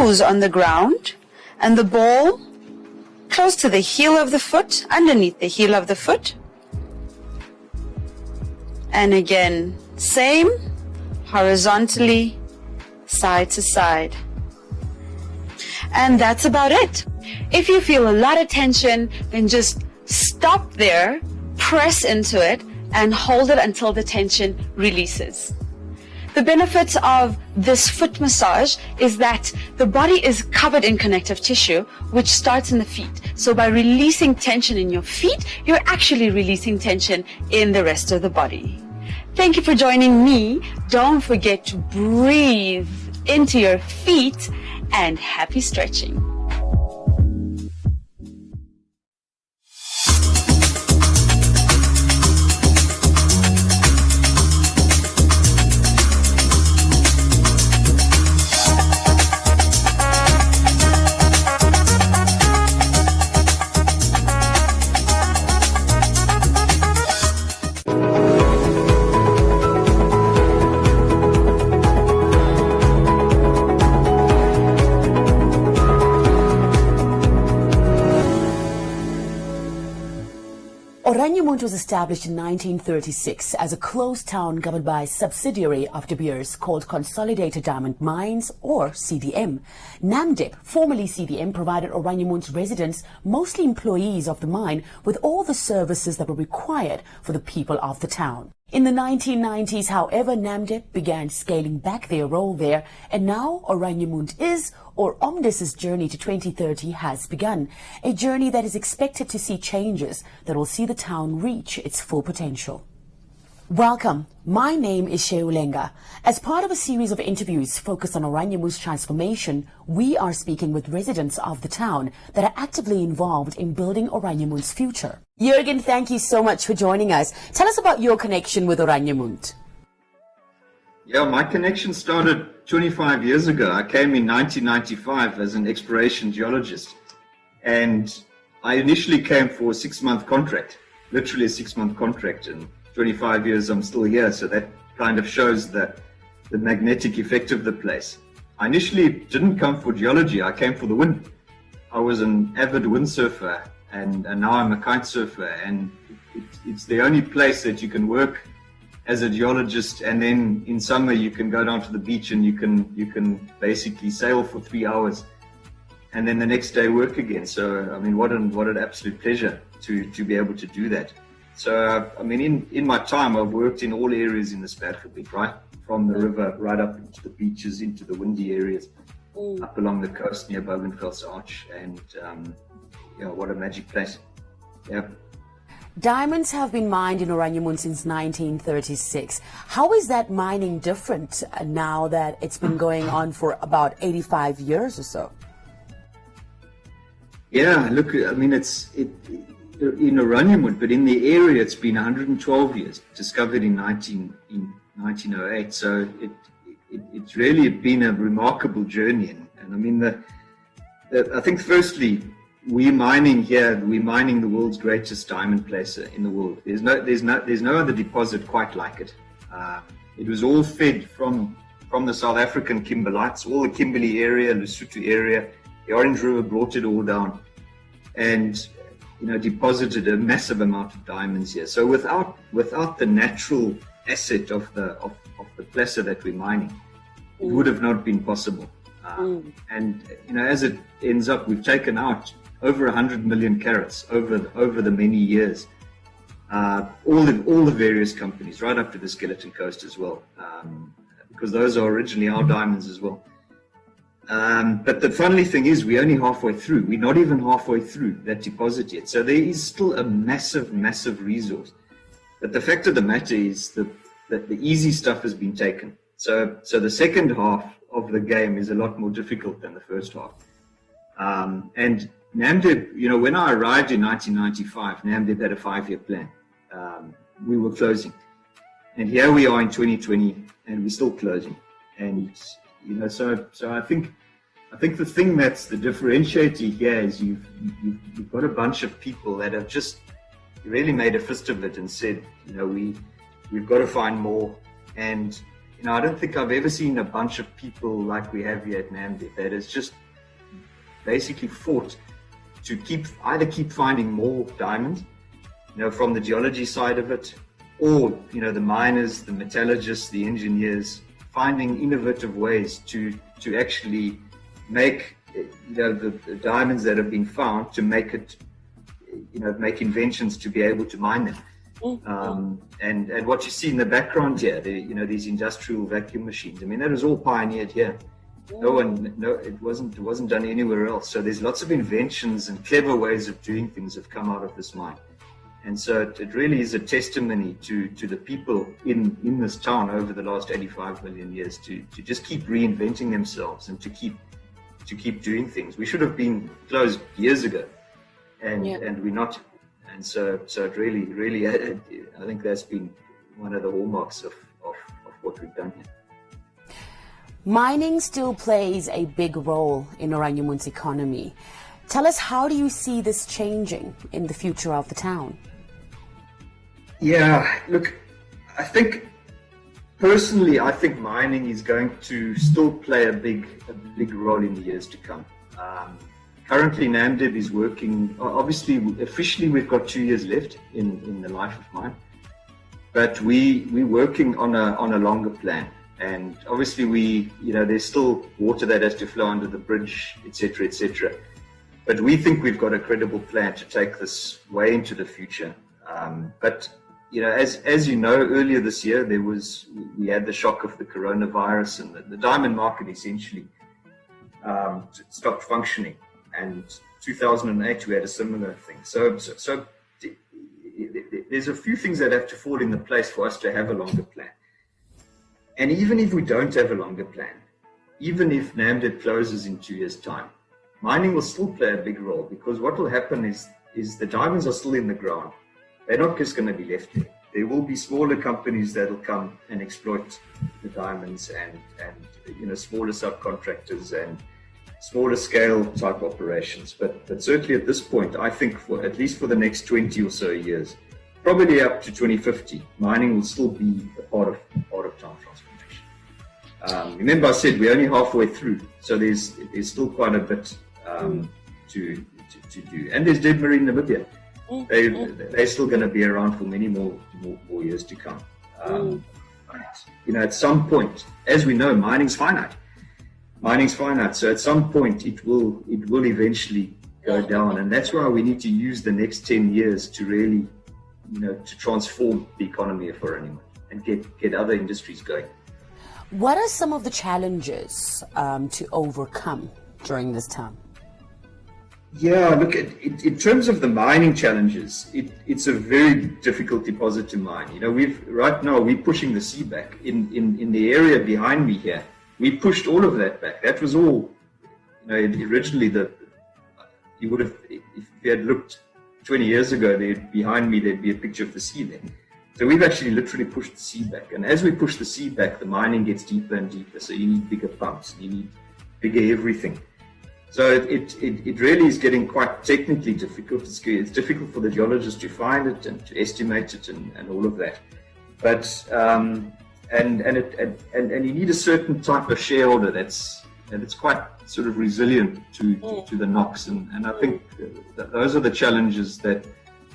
toes on the ground and the ball close to the heel of the foot, underneath the heel of the foot. And again, same, horizontally, side to side. And that's about it. If you feel a lot of tension, then just stop there, press into it, and hold it until the tension releases. The benefits of this foot massage is that the body is covered in connective tissue, which starts in the feet. So by releasing tension in your feet, you're actually releasing tension in the rest of the body. Thank you for joining me. Don't forget to breathe into your feet, and happy stretching. Oranjemund was established in 1936 as a closed town governed by a subsidiary of De Beers called Consolidated Diamond Mines, or CDM. Namdeb, formerly CDM, provided Oranjemund's residents, mostly employees of the mine, with all the services that were required for the people of the town. In the 1990s, however, Namdeb began scaling back their role there, and now Oranjemund is, or OMDis' journey to 2030 has begun, a journey that is expected to see changes that will see the town reach its full potential. Welcome. My name is Sheulenga. As part of a series of interviews focused on Oranjemund's transformation, we are speaking with residents of the town that are actively involved in building Oranjemund's future. Jürgen, thank you so much for joining us. Tell us about your connection with Oranjemund. Yeah, my connection started 25 years ago. I came in 1995 as an exploration geologist, and I initially came for a 6-month contract, literally a 6-month contract, and 25 years I'm still here, so that kind of shows the magnetic effect of the place. I initially didn't come for geology, I came for the wind. I was an avid windsurfer, and now I'm a kite surfer, and it's the only place that you can work as a geologist, and then in summer you can go down to the beach and you can basically sail for 3 hours and then the next day work again. So I mean, what an absolute pleasure to be able to do that. So I mean, in my time I've worked in all areas in the Sperrgebied, right from the river right up into the beaches, into the windy areas, up along the coast near Bovenfels Arch, and yeah, what a magic place. Yeah. Diamonds have been mined in Oranjemund since 1936. How is that mining different now that it's been going on for about 85 years or so? Yeah, look, I mean, it's in Oranjemund, but in the area it's been 112 years, discovered in 1908. So it's really been a remarkable journey. And I mean, I think firstly, we're mining the world's greatest diamond place in the world. There's no other deposit quite like it. It was all fed from the South African kimberlites, all the Kimberley area, Lesotho area. The Orange River brought it all down, and deposited a massive amount of diamonds here. So without the natural asset of the placer that we're mining, it would have not been possible. And as it ends up, we've taken out over 100 million carats over the many years. All the various companies, right up to the Skeleton Coast as well, because those are originally our diamonds as well. But the funny thing is, we're only halfway through. We're not even halfway through that deposit yet. So there is still a massive, massive resource. But the fact of the matter is that the easy stuff has been taken. So the second half of the game is a lot more difficult than the first half. And Namdeb, when I arrived in 1995, Namdeb had a 5-year plan. We were closing. And here we are in 2020, and we're still closing. And, so I think the thing that's the differentiator here is you've got a bunch of people that have just really made a fist of it and said, we've got to find more. And I don't think I've ever seen a bunch of people like we have here at Namdeb that has just basically fought to either keep finding more diamonds, from the geology side of it, or, the miners, the metallurgists, the engineers, finding innovative ways to actually make, the diamonds that have been found, to make it, make inventions to be able to mine them. And what you see in the background here, these industrial vacuum machines. I mean, that was all pioneered here. It wasn't done anywhere else. So there's lots of inventions and clever ways of doing things have come out of this mine. And so it really is a testimony to the people in this town over the last 85 million years to just keep reinventing themselves and to keep doing things. We should have been closed years ago, and we're not. And so it really, I think that's been one of the hallmarks of what we've done here. Mining still plays a big role in Oranjemun's economy. Tell us, how do you see this changing in the future of the town? Yeah, look, I think mining is going to still play a big role in the years to come. Currently, Namdeb is working, obviously, officially we've got 2 years left in the life of mine, but we're working on a longer plan. And obviously there's still water that has to flow under the bridge, etc., etc. But we think we've got a credible plan to take this way into the future. But as you know, earlier this year, we had the shock of the coronavirus, and the diamond market essentially stopped functioning. And 2008, we had a similar thing. So there's a few things that have to fall into place for us to have a longer plan. And even if we don't have a longer plan, even if Namdeb closes in 2 years' time, mining will still play a big role, because what will happen is the diamonds are still in the ground. They're not just going to be left there. There will be smaller companies that will come and exploit the diamonds, and smaller subcontractors and smaller scale type operations. But certainly at this point, I think at least for the next 20 or so years, probably up to 2050, mining will still be a part of town transformation. Remember, I said we're only halfway through, so there's still quite a bit to do. And there's Dead Marine Namibia. They're still going to be around for many more years to come. At some point, as we know, mining's finite. So at some point, it will eventually go down, and that's why we need to use the next 10 years to really, to transform the economy of Oranjemund and get other industries going. What are some of the challenges to overcome during this time? Yeah, look, in terms of the mining challenges, it's a very difficult deposit to mine. Right now we're pushing the sea back. In the area behind me here, we pushed all of that back. That was all, originally you would have, if you had looked 20 years ago, behind me there'd be a picture of the sea there. So we've actually literally pushed the sea back. And as we push the sea back, the mining gets deeper and deeper. So you need bigger pumps, you need bigger everything. So it really is getting quite technically difficult. It's difficult for the geologists to find it and to estimate it and all of that. But and you need a certain type of shareholder that's quite sort of resilient to the knocks. And I think that those are the challenges that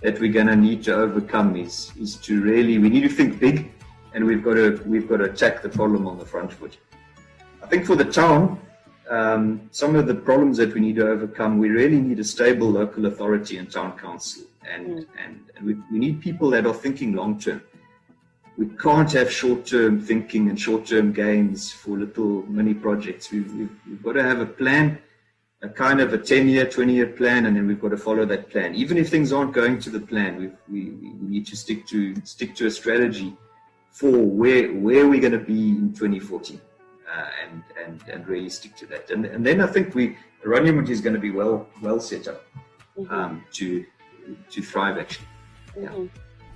we're going to need to overcome. Is to really, we need to think big, and we've got to attack the problem on the front foot. I think for the town, some of the problems that we need to overcome, we really need a stable local authority and town council, and we need people that are thinking long term. We can't have short-term thinking and short-term gains for little mini projects. We've got to have a plan, a kind of a 10-year, 20-year plan, and then we've got to follow that plan. Even if things aren't going to the plan, we need to stick to a strategy for where we're going to be in 2040, and really stick to that. And then I think Oranjemund is going to be well set up to thrive, actually. Yeah.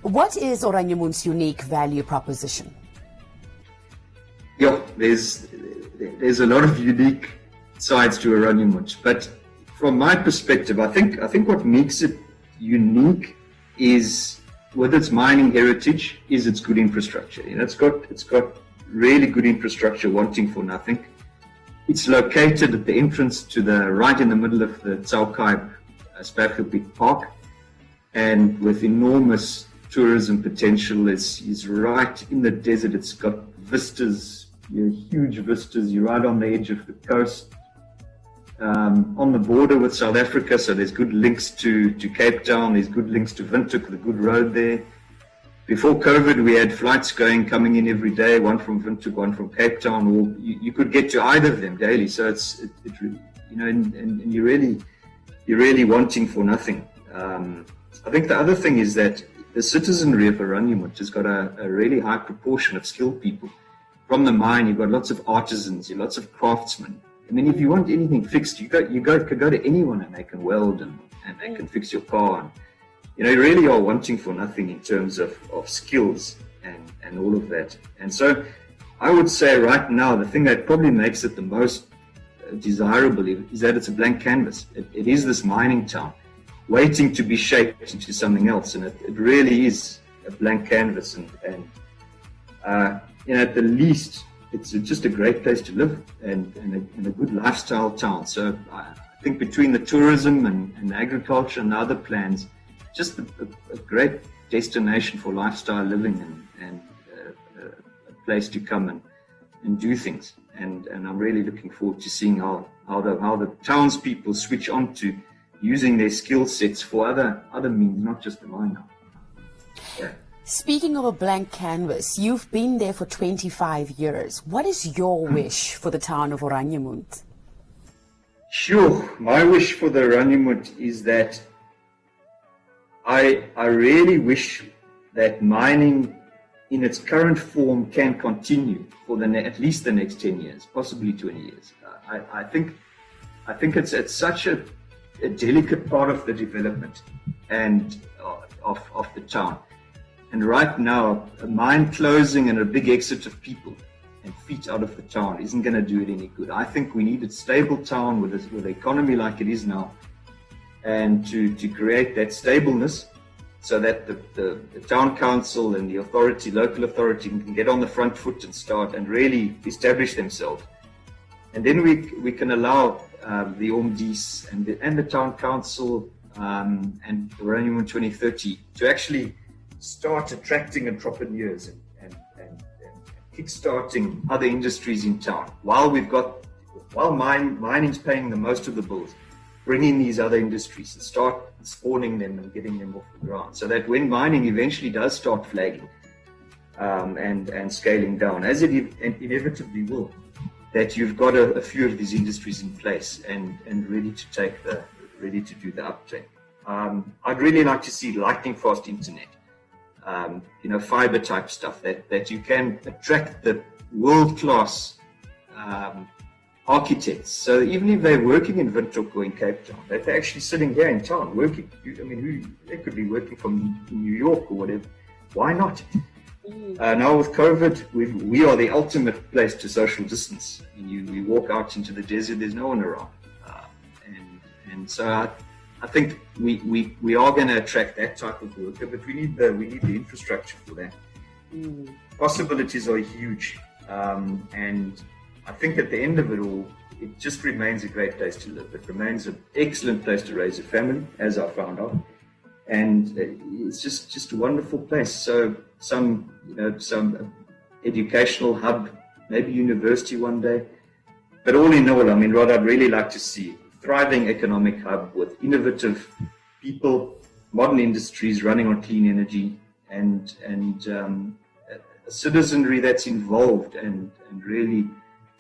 What is Oranjemund's unique value proposition? Yeah, there's a lot of unique sides to Oranjemund, but from my perspective, I think what makes it unique is, with its mining heritage, is its good infrastructure. It's got really good infrastructure, wanting for nothing. It's located at the entrance to right in the middle of the Tsaukai Spergebied Park, and with enormous tourism potential. Is right in the desert. It's got vistas, huge vistas. You're right on the edge of the coast, on the border with South Africa, so there's good links to Cape Town, there's good links to Windhoek, the good road there. Before COVID, we had flights coming in every day, one from Windhoek, one from Cape Town, or you could get to either of them daily. So and you're really wanting for nothing. I think the other thing is that the citizenry of Oranje has got a really high proportion of skilled people. From the mine, you've got lots of artisans, you've lots of craftsmen. I mean, if you want anything fixed, you could go to anyone and they can weld and they can fix your car. And, you really are wanting for nothing in terms of skills and all of that. And so I would say right now, the thing that probably makes it the most desirable is that it's a blank canvas. It is this mining town waiting to be shaped into something else. And it really is a blank canvas. And at the least, it's just a great place to live and a good lifestyle town. So I think between the tourism and agriculture and other plans, just a great destination for lifestyle living and a place to come and do things. And I'm really looking forward to seeing how the townspeople switch on to using their skill sets for other means, not just the mine now. Yeah. Speaking of a blank canvas, you've been there for 25 years. What is your wish for the town of Oranje? Sure. My wish for the Oranje is that I really wish that mining in its current form can continue for at least the next 10 years, possibly 20 years. I think it's such a delicate part of the development and of the town. And right now, a mine closing and a big exit of people and feet out of the town isn't going to do it any good. I think we need a stable town with an economy like it is now, and to create that stableness so that the town council and the local authority can get on the front foot and start and really establish themselves. And then we can allow the OMDis and the town council and Oranje 2030 to actually start attracting entrepreneurs and kick-starting other industries in town while mining's paying the most of the bills. Bring in these other industries and start spawning them and getting them off the ground, so that when mining eventually does start flagging and scaling down, as it inevitably will, that you've got a few of these industries in place and ready to do the uptake. I'd really like to see lightning fast internet, fiber type stuff that you can attract the world-class architects. So even if they're working in Windhoek or in Cape Town, they're actually sitting here in town working. They could be working from New York or whatever. Why not? Now with COVID, we are the ultimate place to social distance. You walk out into the desert, there's no one around, and so I think we are going to attract that type of worker, but we need the infrastructure for that. Possibilities are huge, and I think at the end of it all, it just remains a great place to live. It remains an excellent place to raise a family, as I found out, and it's just a wonderful place. So some educational hub, maybe university one day, but all in all, what I'd really like to see, thriving economic hub with innovative people, modern industries running on clean energy, and a citizenry that's involved and really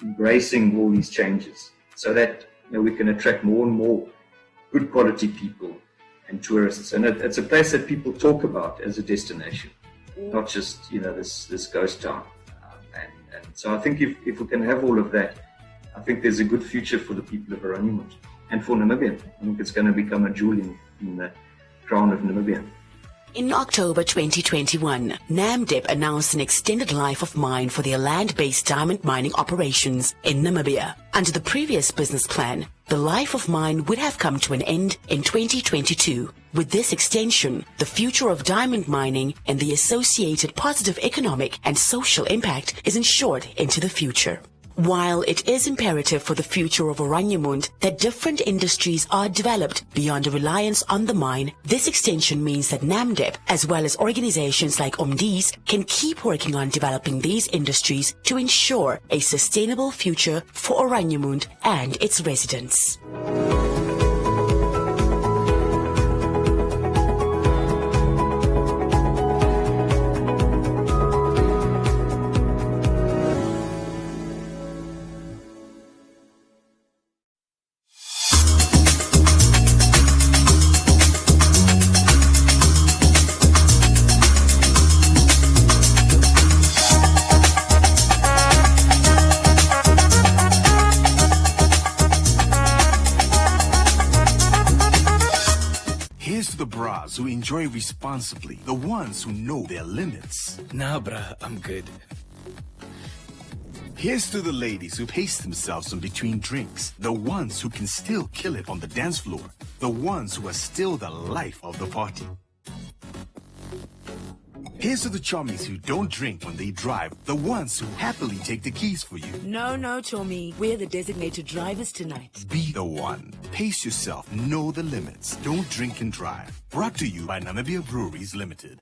embracing all these changes, so that we can attract more and more good quality people and tourists. And it's a place that people talk about as a destination, not just this ghost town. And so I think if we can have all of that, I think there's a good future for the people of Oranje and for Namibia. I think it's going to become a jewel in the crown of Namibia. In October 2021, NAMDIP announced an extended life of mine for their land-based diamond mining operations in Namibia. Under the previous business plan, the life of mine would have come to an end in 2022. With this extension, the future of diamond mining and the associated positive economic and social impact is ensured into the future. While it is imperative for the future of Oraniemund that different industries are developed beyond a reliance on the mine, this extension means that NAMDIP, as well as organizations like OMDis, can keep working on developing these industries to ensure a sustainable future for Oraniemund and its residents. Who enjoy responsibly, the ones who know their limits. Nah, bruh, I'm good. Here's to the ladies who pace themselves in between drinks, the ones who can still kill it on the dance floor, the ones who are still the life of the party. Here's to the chommies who don't drink when they drive, the ones who happily take the keys for you. No, chommy, we're the designated drivers tonight. Be the one. Pace yourself, know the limits. Don't drink and drive. Brought to you by Namibia Breweries Limited.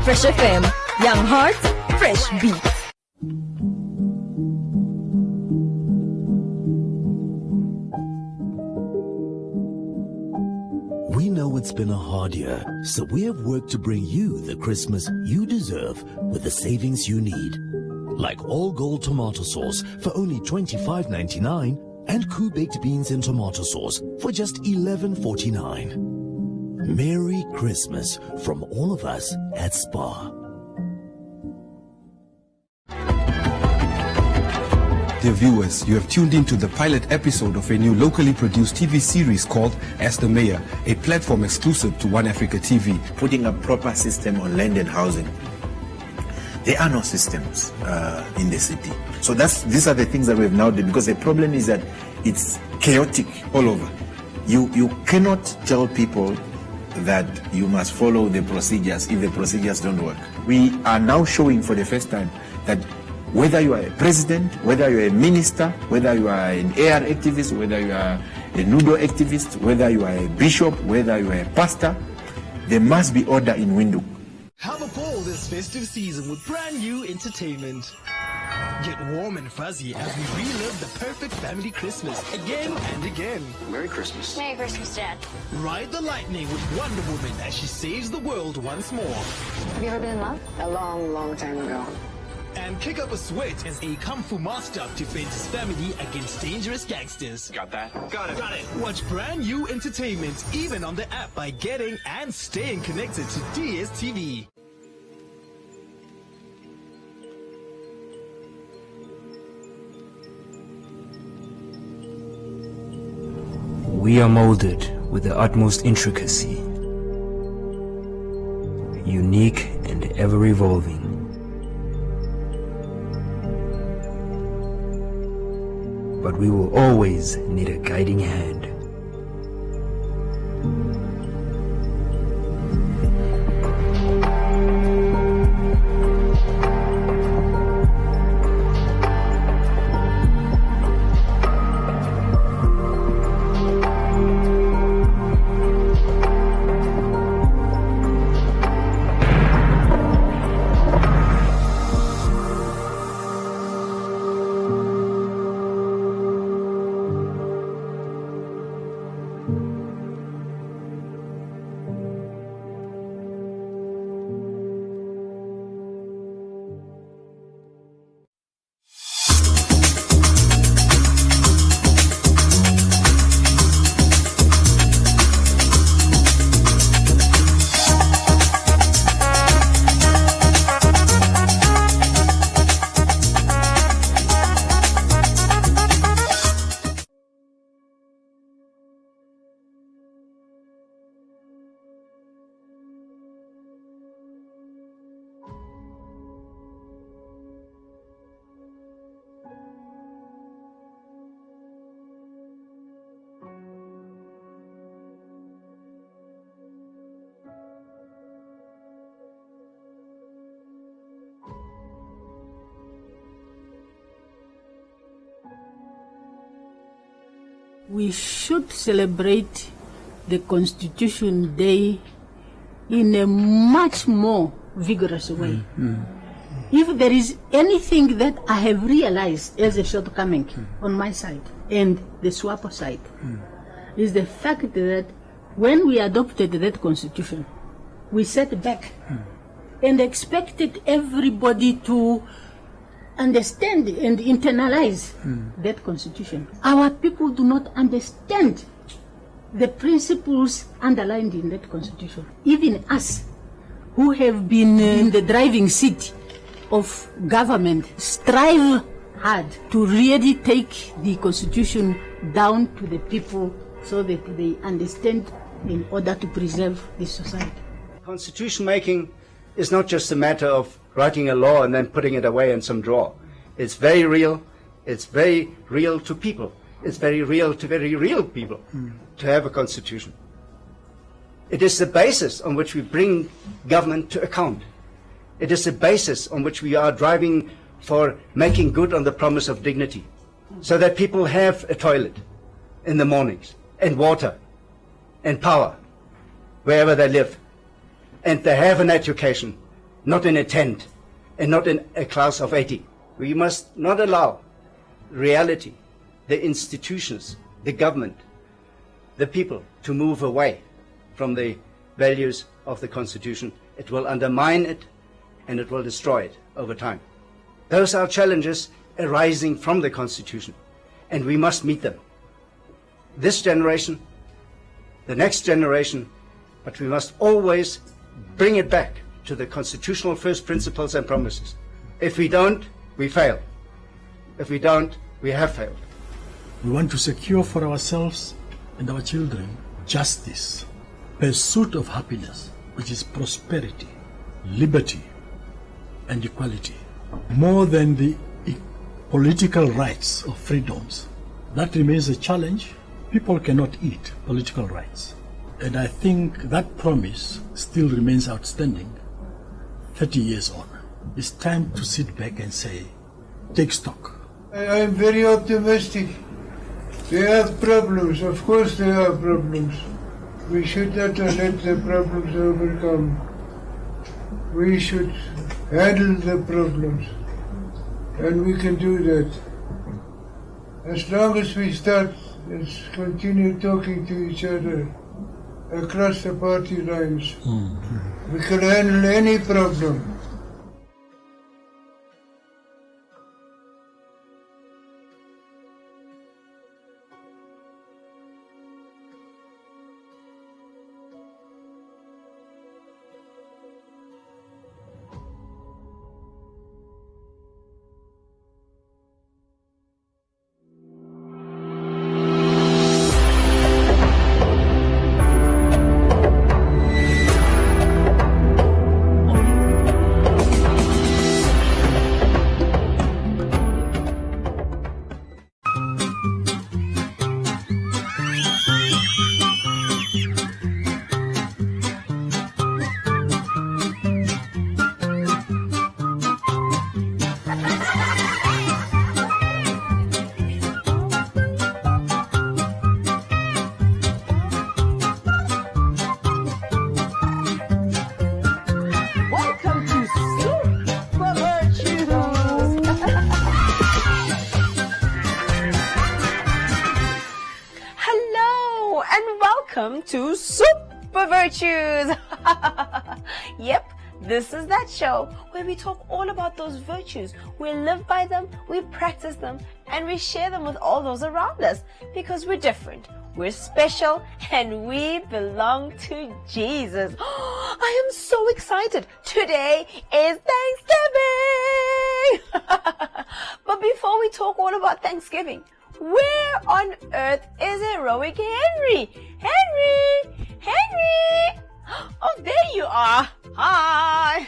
Fresh FM, young hearts, fresh beats. We know it's been a hard year, so we have worked to bring you the Christmas you deserve with the savings you need. Like all gold tomato sauce for only $25.99 and Koo baked beans and tomato sauce for just $11.49. Merry Christmas from all of us at Spa. Dear viewers, you have tuned into the pilot episode of a new locally produced TV series called As the Mayor, a platform exclusive to One Africa TV. Putting a proper system on land and housing. There are no systems in the city. So these are the things that we have now done, because the problem is that it's chaotic all over. You cannot tell people that you must follow the procedures if the procedures don't work. We are now showing for the first time that whether you are a president, whether you are a minister, whether you are an AR activist, whether you are a Nudo activist, whether you are a bishop, whether you are a pastor, there must be order in Windhoek. Have a ball this festive season with brand new entertainment. Get warm and fuzzy as we relive the perfect family Christmas again and again. Merry Christmas. Merry Christmas, Dad. Ride the lightning with Wonder Woman as she saves the world once more. Have you ever been in love? A long, long time ago. And kick up a sweat as a kung fu master defends his family against dangerous gangsters. Got that? Got it. Got it. Watch brand new entertainment even on the app by getting and staying connected to DSTV. We are molded with the utmost intricacy, unique and ever-evolving. But we will always need a guiding hand. We should celebrate the Constitution Day in a much more vigorous way. If there is anything that I have realized as a shortcoming on my side and the SWAPO side, is the fact that when we adopted that constitution, we sat back and expected everybody to understand and internalize that constitution. Our people do not understand the principles underlined in that constitution. Even us, who have been in the driving seat of government, strive hard to really take the constitution down to the people so that they understand in order to preserve this society. Constitution making is not just a matter of writing a law and then putting it away in some drawer. It's very real. It's very real to people. It's very real to very real people to have a constitution. It is the basis on which we bring government to account. It is the basis on which we are driving for making good on the promise of dignity, so that people have a toilet in the mornings, and water, and power, wherever they live. And they have an education, not in a tent, and not in a class of 80. We must not allow reality, the institutions, the government, the people to move away from the values of the Constitution. It will undermine it and it will destroy it over time. Those are challenges arising from the Constitution, and we must meet them. This generation, the next generation, but we must always bring it back to the constitutional first principles and promises. If we don't, we fail. If we don't, we have failed. We want to secure for ourselves and our children justice, pursuit of happiness, which is prosperity, liberty, and equality, more than the political rights or freedoms. That remains a challenge. People cannot eat political rights. And I think that promise still remains outstanding 30 years on. It's time to sit back and say, take stock. I am very optimistic. They have problems. Of course they have problems. We should not let the problems overcome. We should handle the problems. And we can do that. As long as we start and continue talking to each other across the party lines, we can handle any problem. To Super Virtues. Yep, this is that show where we talk all about those virtues. We live by them, we practice them, and we share them with all those around us because we're different, we're special, and we belong to Jesus. I am so excited. Today is Thanksgiving. But before we talk all about Thanksgiving, where on earth is heroic Henry? Henry! Oh, there you are. Hi.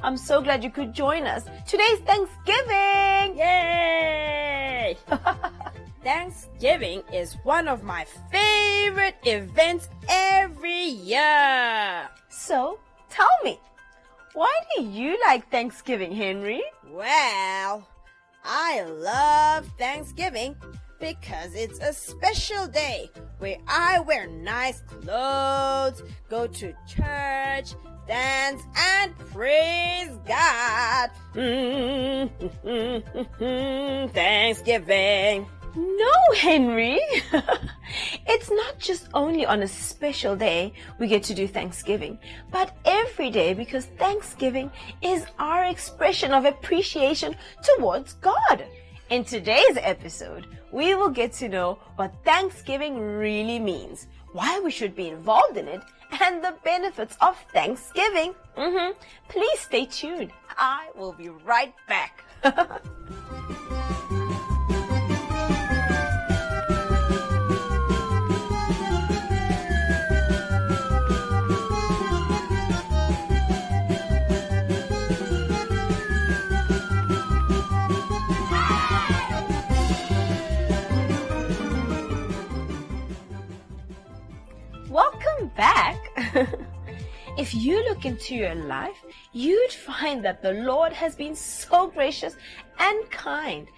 I'm so glad you could join us. Today's Thanksgiving. Yay! Thanksgiving is one of my favorite events every year. So, tell me, why do you like Thanksgiving, Henry? Well, I love Thanksgiving because it's a special day where I wear nice clothes, go to church, dance, and praise God. Thanksgiving. No, Henry. It's not just only on a special day we get to do Thanksgiving, but every day, because Thanksgiving is our expression of appreciation towards God. In today's episode, we will get to know what Thanksgiving really means, why we should be involved in it, and the benefits of Thanksgiving. Please stay tuned. I will be right back. Welcome back. If you look into your life, you'd find that the Lord has been so gracious and kind.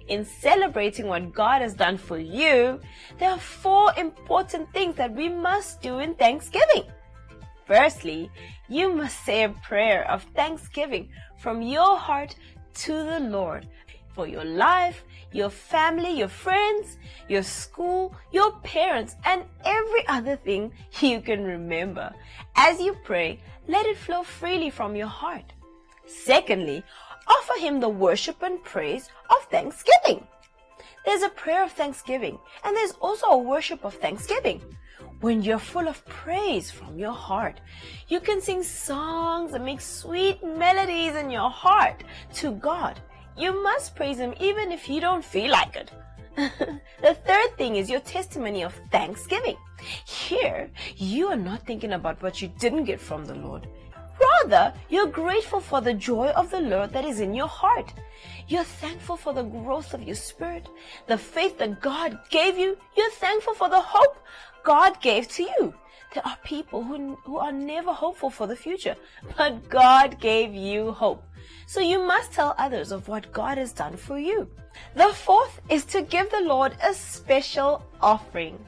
In celebrating what God has done for you, there are 4 important things that we must do in Thanksgiving. Firstly, you must say a prayer of thanksgiving from your heart to the Lord for your life, your family, your friends, your school, your parents, and every other thing you can remember. As you pray, let it flow freely from your heart. Secondly, offer Him the worship and praise of thanksgiving. There's a prayer of thanksgiving, and there's also a worship of thanksgiving. When you're full of praise from your heart, you can sing songs and make sweet melodies in your heart to God. You must praise Him even if you don't feel like it. The third thing is your testimony of thanksgiving. Here, you are not thinking about what you didn't get from the Lord. Rather, you're grateful for the joy of the Lord that is in your heart. You're thankful for the growth of your spirit, the faith that God gave you. You're thankful for the hope God gave to you. There are people who are never hopeful for the future, but God gave you hope. So you must tell others of what God has done for you. The fourth is to give the Lord a special offering.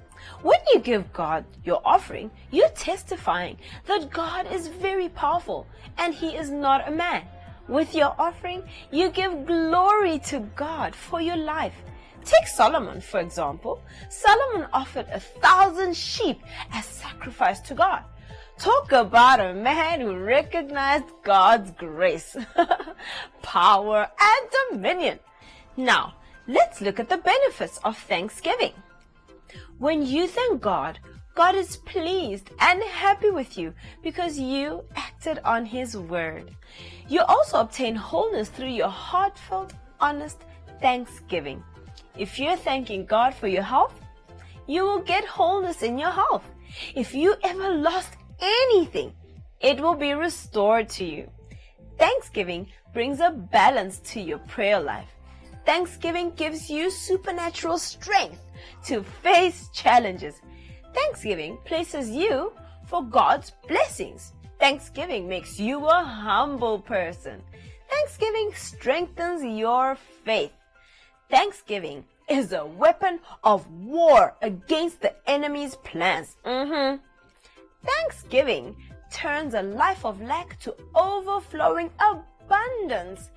When you give God your offering, you're testifying that God is very powerful and He is not a man. With your offering, you give glory to God for your life. Take Solomon, for example. Solomon offered 1,000 sheep as sacrifice to God. Talk about a man who recognized God's grace, power, and dominion. Now, let's look at the benefits of Thanksgiving. When you thank God, God is pleased and happy with you because you acted on His word. You also obtain wholeness through your heartfelt, honest thanksgiving. If you're thanking God for your health, you will get wholeness in your health. If you ever lost anything, it will be restored to you. Thanksgiving brings a balance to your prayer life. Thanksgiving gives you supernatural strength to face challenges. Thanksgiving places you for God's blessings. Thanksgiving makes you a humble person. Thanksgiving strengthens your faith. Thanksgiving is a weapon of war against the enemy's plans. Thanksgiving turns a life of lack to overflowing abundance.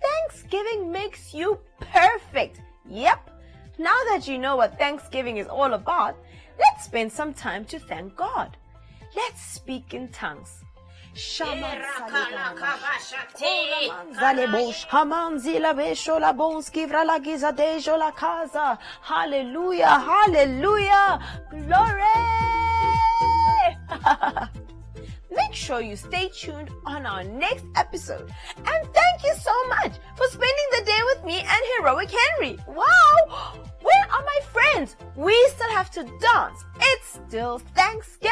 Thanksgiving makes you perfect. Yep. Now that you know what Thanksgiving is all about, let's spend some time to thank God. Let's speak in tongues. Hallelujah, hallelujah, glory. Make sure you stay tuned on our next episode. And thank you so much for spending the day with me and Heroic Henry. Wow! Where are my friends? We still have to dance. It's still Thanksgiving.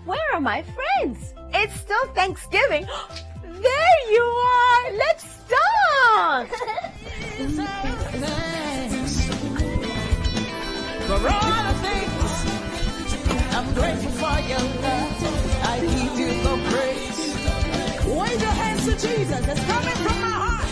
Where are my friends? It's still Thanksgiving. There you are. Let's dance. For all the things, I'm grateful for your love. I give you to Jesus that's coming from my heart.